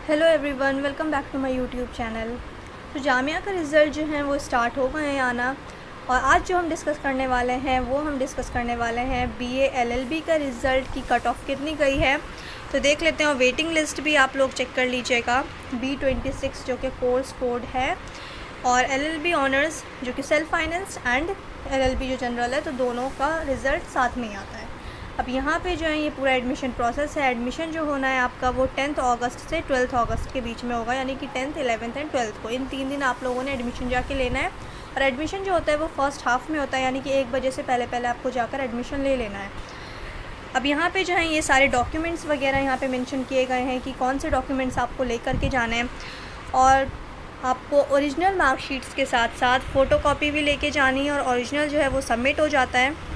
Hello everyone, welcome back to my YouTube channel. तो जामिया का result जो है वो स्टार्ट हो गए हैं आना, और आज जो हम डिस्कस करने वाले हैं वो हम डिस्कस करने वाले हैं बीए एलएलबी का रिज़ल्ट की कट ऑफ कितनी गई है। तो देख लेते हैं, और वेटिंग लिस्ट भी आप लोग चेक कर लीजिएगा। B26 जो कि कोर्स कोड है, और एलएलबी ऑनर्स जो कि सेल्फ फाइनेंस एंड एलएलबी जो जनरल है, तो दोनों का रिज़ल्ट साथ में ही आता है। अब यहाँ पे जो है ये पूरा एडमिशन प्रोसेस है। एडमिशन जो होना है आपका वो 10 अगस्त से 12 अगस्त के बीच में होगा, यानी कि 10th, 11th एंड 12th को इन 3 दिन आप लोगों ने एडमिशन जाके लेना है। और एडमिशन जो होता है वो फर्स्ट हाफ में होता है, यानी कि 1 बजे से पहले आपको जाकर एडमिशन ले लेना है। अब यहाँ पे जो है ये सारे डॉक्यूमेंट्स वगैरह यहाँ पे मेंशन किए गए हैं कि कौन से डॉक्यूमेंट्स आपको लेकर के जाने हैं, और आपको ओरिजिनल मार्कशीट्स के साथ साथ फ़ोटोकॉपी भी लेके जानी है, और ओरिजिनल जो है वो सबमिट हो जाता है।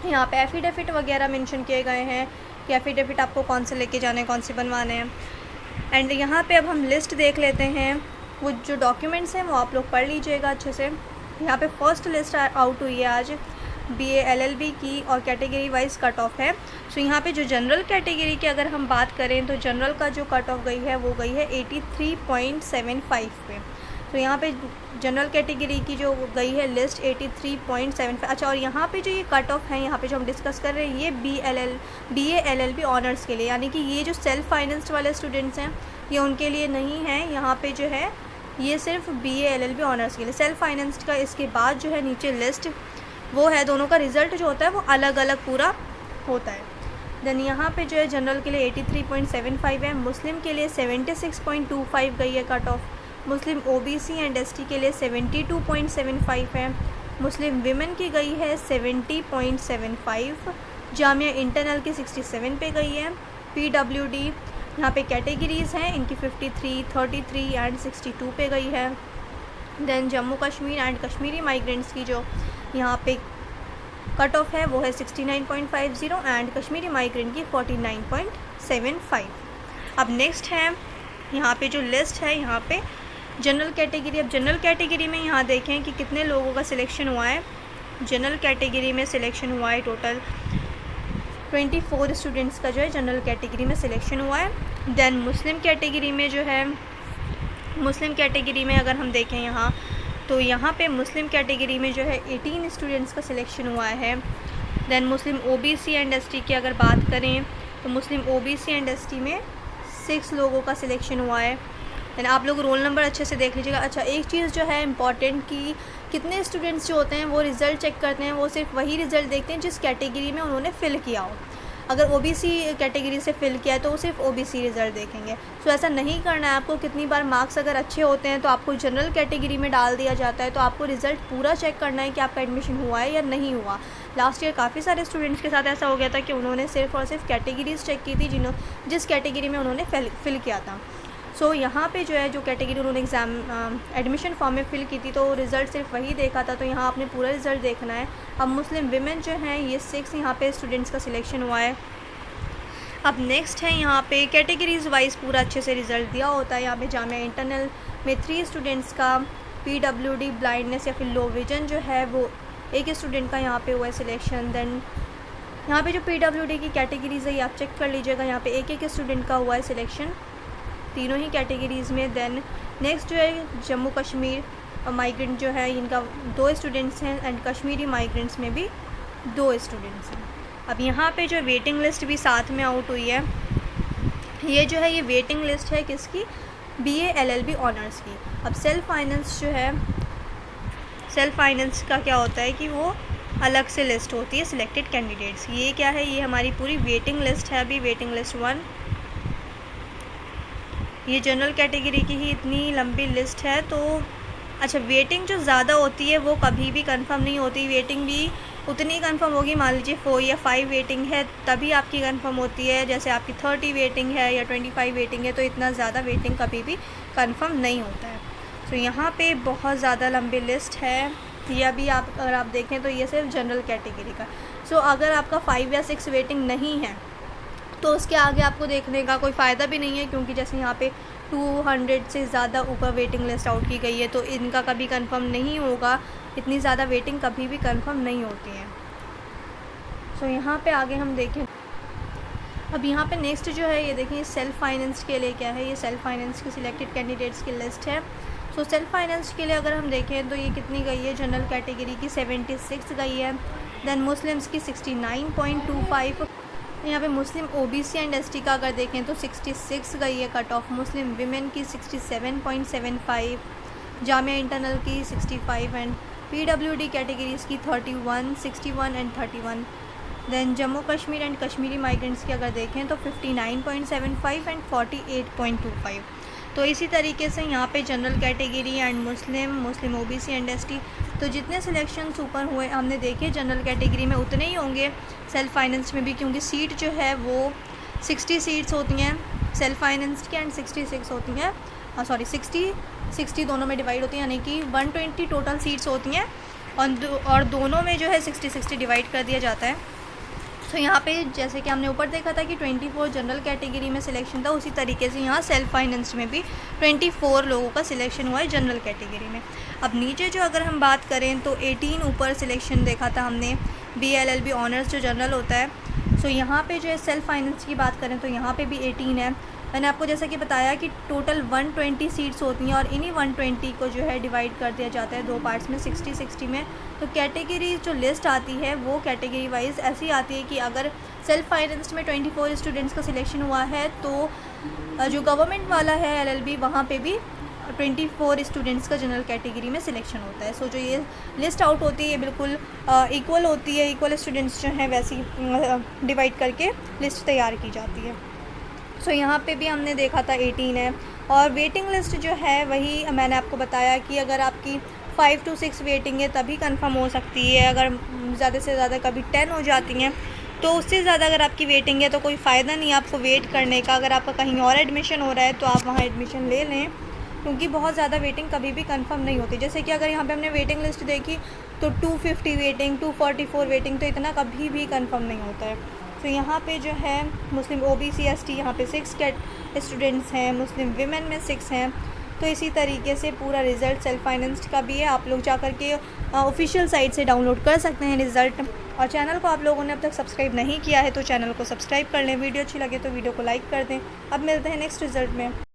यहाँ पे एफिडेविट वगैरह मेंशन किए गए हैं कि एफिडेविट आपको कौन से लेके जाने हैं, कौन से बनवाने हैं। एंड यहाँ पे अब हम लिस्ट देख लेते हैं। वो जो डॉक्यूमेंट्स हैं वो आप लोग पढ़ लीजिएगा अच्छे से। यहाँ पे फर्स्ट लिस्ट आउट हुई है आज बीए एलएलबी की, और कैटेगरी वाइज कट ऑफ है। सो यहाँ पे जो जनरल कैटेगरी की अगर हम बात करें तो जनरल का जो कट ऑफ गई है वो गई है 83.75 पे। तो यहाँ पे जनरल कैटेगरी की जो गई है लिस्ट 83.75। अच्छा, और यहाँ पे जो ये कट ऑफ है, यहाँ पे जो हम डिस्कस कर रहे हैं, ये बीए एलएलबी ऑनर्स के लिए, यानी कि ये जो सेल्फ फाइनेंस्ड वाले स्टूडेंट्स हैं ये उनके लिए नहीं है। यहाँ पे जो है ये सिर्फ बीए एलएलबी ऑनर्स के लिए। सेल्फ फाइनेंस्ड का इसके बाद जो है नीचे लिस्ट वो है, दोनों का रिज़ल्ट जो होता है वो अलग अलग पूरा होता है। देन यहाँ पे जो है जनरल के लिए 83.75 है, मुस्लिम के लिए 76.25 गई है cut off, Muslim OBC and ST के लिए 72.75 है, मुस्लिम विमेन की गई है 70.75, जामिया इंटरनल की 67 पे गई है। पीडब्ल्यूडी यहाँ पे कैटेगरीज़ हैं इनकी 53, 33 एंड 62 पे गई है। Then Jammu Kashmir and Kashmiri migrants की जो यहाँ पे कट ऑफ है वो है 69.50 एंड कश्मीरी माइग्रेंट की 49.75। अब नेक्स्ट है यहाँ पे जो लिस्ट है, यहाँ पे जनरल कैटेगरी। अब जनरल कैटेगरी में यहाँ देखें कि कितने लोगों का सिलेक्शन हुआ है। जनरल कैटेगरी में सिलेक्शन हुआ है टोटल 24 स्टूडेंट्स का जो है जनरल कैटेगरी में सिलेक्शन हुआ है। देन मुस्लिम कैटेगरी में जो है, मुस्लिम कैटेगरी में अगर हम देखें यहाँ, तो यहाँ पे मुस्लिम कैटेगरी में जो है 18 स्टूडेंट्स का सिलेक्शन हुआ है। Then Muslim OBC and ST की अगर बात करें तो मुस्लिम ओबीसी एंड एसटी में 6 लोगों का सिलेक्शन हुआ है। देन आप लोग रोल नंबर अच्छे से देख लीजिएगा। अच्छा, एक चीज़ जो है इम्पॉर्टेंट कि कितने स्टूडेंट्स जो होते हैं वो रिज़ल्ट चेक करते हैं, वो सिर्फ वही रिज़ल्ट देखते हैं जिस कैटेगरी में उन्होंने फ़िल किया हो। अगर ओबीसी कैटेगरी से फ़िल किया है तो वो सिर्फ ओबीसी रिज़ल्ट देखेंगे। सो ऐसा नहीं करना है आपको। कितनी बार मार्क्स अगर अच्छे होते हैं तो आपको जनरल कैटेगरी में डाल दिया जाता है, तो आपको रिज़ल्ट पूरा चेक करना है कि आपका एडमिशन हुआ है या नहीं हुआ। लास्ट ईयर काफ़ी सारे स्टूडेंट्स के साथ ऐसा हो गया था कि उन्होंने सिर्फ और सिर्फ कैटेगरीज चेक की थी जिस कैटेगरी में उन्होंने फ़िल किया था। सो यहाँ पे जो है जो कैटेगरी उन्होंने एडमिशन फॉर्म में फ़िल की थी तो रिज़ल्ट सिर्फ वही देखा था, तो यहाँ आपने पूरा रिज़ल्ट देखना है। अब मुस्लिम विमेन जो हैं ये 6 यहाँ पे स्टूडेंट्स का सिलेक्शन हुआ है। अब नेक्स्ट है यहाँ पे कैटेगरीज वाइज पूरा अच्छे से रिज़ल्ट दिया होता है। यहाँ पे जामिया इंटरनल में 3 स्टूडेंट्स का, पीडब्ल्यूडी ब्लाइंडनेस या फिर लो विजन जो है वो 1 स्टूडेंट का यहाँ पे हुआ है सिलेक्शन। देन यहाँ पे जो पीडब्ल्यूडी की कैटेगरीज है ये आप चेक कर लीजिएगा, यहाँ पे एक स्टूडेंट का हुआ है सिलेक्शन तीनों ही कैटेगरीज़ में। देन नेक्स्ट जो है जम्मू कश्मीर माइग्रेंट जो है इनका 2 स्टूडेंट्स हैं, एंड कश्मीरी माइग्रेंट्स में भी 2 स्टूडेंट्स हैं। अब यहाँ पे जो वेटिंग लिस्ट भी साथ में आउट हुई है, ये जो है ये वेटिंग लिस्ट है किसकी, बीए एलएलबी ऑनर्स की। अब सेल्फ फाइनेंस जो है, सेल्फ फाइनेंस का क्या होता है कि वो अलग से लिस्ट होती है सिलेक्टेड कैंडिडेट्स। ये क्या है, ये हमारी पूरी वेटिंग लिस्ट है। अभी वेटिंग लिस्ट 1, ये जनरल कैटेगरी की ही इतनी लंबी लिस्ट है। तो अच्छा, वेटिंग जो ज़्यादा होती है वो कभी भी कंफर्म नहीं होती। वेटिंग भी उतनी कंफर्म होगी, मान लीजिए 4 या 5 वेटिंग है तभी आपकी कंफर्म होती है। जैसे आपकी 30 वेटिंग है या 25 वेटिंग है तो इतना ज़्यादा वेटिंग कभी भी कंफर्म नहीं होता है। तो यहाँ पे बहुत ज़्यादा लंबी लिस्ट है। ये अभी अगर आप देखें तो ये सिर्फ जनरल कैटेगरी का। सो अगर आपका 5 या 6 वेटिंग नहीं है तो उसके आगे आपको देखने का कोई फ़ायदा भी नहीं है, क्योंकि जैसे यहाँ पे 200 से ज़्यादा ऊपर वेटिंग लिस्ट आउट की गई है तो इनका कभी कंफर्म नहीं होगा। इतनी ज़्यादा वेटिंग कभी भी कंफर्म नहीं होती है। सो यहाँ पे आगे हम देखें अब यहाँ पे नेक्स्ट जो है ये देखिए सेल्फ़ फाइनेंस के लिए क्या है, ये सेल्फ़ फाइनेंस के सिलेक्टेड कैंडिडेट्स की लिस्ट है। सो सेल्फ़ फाइनेंस के लिए अगर हम देखें तो ये कितनी गई है, जनरल कैटेगरी की 76 गई है, देन मुस्लिम्स की 69.25, यहाँ पे मुस्लिम ओबीसी एंड एसटी का अगर देखें तो 66 गई है कट ऑफ, मुस्लिम विमेन की 67.75, जामिया इंटरनल की 65 एंड पीडब्ल्यूडी कैटेगरीज़ की 31, 61 and 31। Then Jammu Kashmir and Kashmiri migrants की अगर देखें तो 59.75 एंड 48.25। तो इसी तरीके से यहाँ पे general category and Muslim OBC and ST, तो जितने सिलेक्शन ऊपर हुए हमने देखे जनरल कैटेगरी में उतने ही होंगे सेल्फ़ फाइनेंस में भी, क्योंकि सीट जो है वो 60 सीट्स होती हैं सेल्फ़ फाइनेंस की एंड 66 होती हैं, 60 दोनों में डिवाइड होती हैं, यानी कि 120 टोटल सीट्स होती हैं और दोनों में जो है 60 डिवाइड कर दिया जाता है। तो यहाँ पे जैसे कि हमने ऊपर देखा था कि 24 जनरल कैटेगरी में सिलेक्शन था, उसी तरीके से यहाँ सेल्फ़ फाइनेंस में भी 24 लोगों का सिलेक्शन हुआ है जनरल कैटेगरी में। अब नीचे जो अगर हम बात करें तो 18 ऊपर सिलेक्शन देखा था हमने BLLB ऑनर्स जो जनरल होता है। सो यहाँ पे जो है सेल्फ़ फाइनेंस की बात करें तो यहाँ पे भी 18 है। मैंने आपको जैसा कि बताया कि टोटल 120 सीट्स होती हैं और इन्हीं 120 को जो है डिवाइड कर दिया जाता है दो पार्ट्स में 60 में। तो कैटेगरी जो लिस्ट आती है वो कैटेगरी वाइज ऐसी आती है कि अगर सेल्फ़ फाइनेंस में 24 स्टूडेंट्स का सिलेक्शन हुआ है तो जो गवर्नमेंट वाला है LLB वहाँ पे भी 24 स्टूडेंट्स का जनरल कैटेगरी में सिलेक्शन होता है। सो जो ये लिस्ट आउट होती है ये बिल्कुल इक्वल होती है, इक्वल स्टूडेंट्स जो हैं वैसी डिवाइड करके लिस्ट तैयार की जाती है। सो यहाँ पे भी हमने देखा था 18 है और वेटिंग लिस्ट जो है वही मैंने आपको बताया कि अगर आपकी 5 to 6 वेटिंग है तभी कंफर्म हो सकती है, अगर ज़्यादा से ज़्यादा कभी 10 हो जाती हैं तो उससे ज़्यादा अगर आपकी वेटिंग है तो कोई फ़ायदा नहीं आपको वेट करने का। अगर आपका कहीं और एडमिशन हो रहा है तो आप वहाँ एडमिशन ले लें, क्योंकि बहुत ज़्यादा वेटिंग कभी भी कंफर्म नहीं होती। जैसे कि अगर यहाँ पे हमने वेटिंग लिस्ट देखी तो 250 वेटिंग, 244 वेटिंग, तो इतना कभी भी कंफर्म नहीं होता है। तो यहाँ पे जो है मुस्लिम OBC ST यहाँ पे 6 स्टूडेंट्स हैं, मुस्लिम विमेन में 6 हैं। तो इसी तरीके से पूरा रिज़ल्ट सेल्फ़ फाइनेंस्ड का भी है, आप लोग जा कर के ऑफिशियल साइट से डाउनलोड कर सकते हैं रिज़ल्ट। और चैनल को आप लोगों ने अब तक सब्सक्राइब नहीं किया है तो चैनल को सब्सक्राइब कर लें, वीडियो अच्छी लगे तो वीडियो को लाइक कर दें। अब मिलते हैं नेक्स्ट रिज़ल्ट में।